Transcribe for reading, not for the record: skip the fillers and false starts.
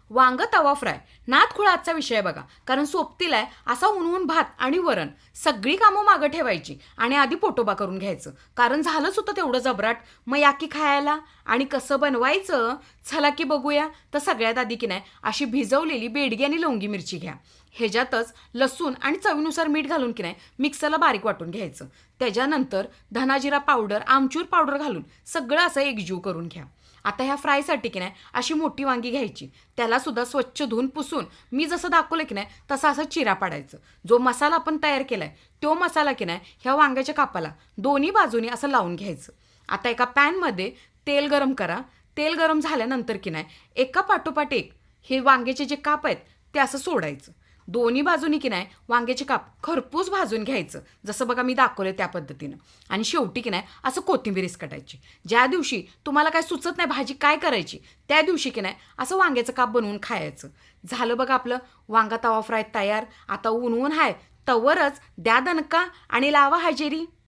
वांग तवा फ्राय नादखुळा आजचा विषय बघा. कारण सोबतीला आहे असा उन्हून भात आणि वरण सगळी कामं मागं ठेवायची आणि आधी पोटोबा करून घ्यायचं. कारण झालंच होतं तेवढं जबराट. मग या की खायला. आणि कसं बनवायचं चला की बघूया. तर सगळ्यात आधी की नाही अशी भिजवलेली बेडगी आणि लवंगी मिरची घ्या. ह्याच्यातच लसूण आणि चवीनुसार मीठ घालून की नाही मिक्सरला बारीक वाटून घ्यायचं. त्याच्यानंतर धनाजिरा पावडर आमचूर पावडर घालून सगळं असं एकजीव करून घ्या. आता ह्या फ्रायसाठी की नाही अशी मोठी वांगी घ्यायची. त्याला सुद्धा स्वच्छ धुवून पुसून मी जसं दाखवलं की नाही तसा असं चिरा पाडायचं. जो मसाला आपण तयार केलाय तो मसाला की नाही ह्या वांग्याच्या कापाला दोन्ही बाजूनी असं लावून घ्यायचं. आता एका पॅनमध्ये तेल गरम करा. तेल गरम झाल्यानंतर की नाही एका पाठोपाठ एक हे वांग्याचे जे काप आहेत ते असं सोडायचं. दोन्ही बाजूनी की नाही वांग्याचे काप खरपूस भाजून घ्यायचं. जसं बघा मी दाखवलं त्या पद्धतीनं. आणि शेवटी की नाही असं कोथिंबीर कटायची. ज्या दिवशी तुम्हाला काय सुचत नाही भाजी काय करायची त्या दिवशी की नाही असं वांग्याचं काप बनवून खायचं. झालं बघा आपलं वांगा तवा फ्राय तयार. आता ऊन आहे तवरच द्या दणका आणि लावा हजेरी.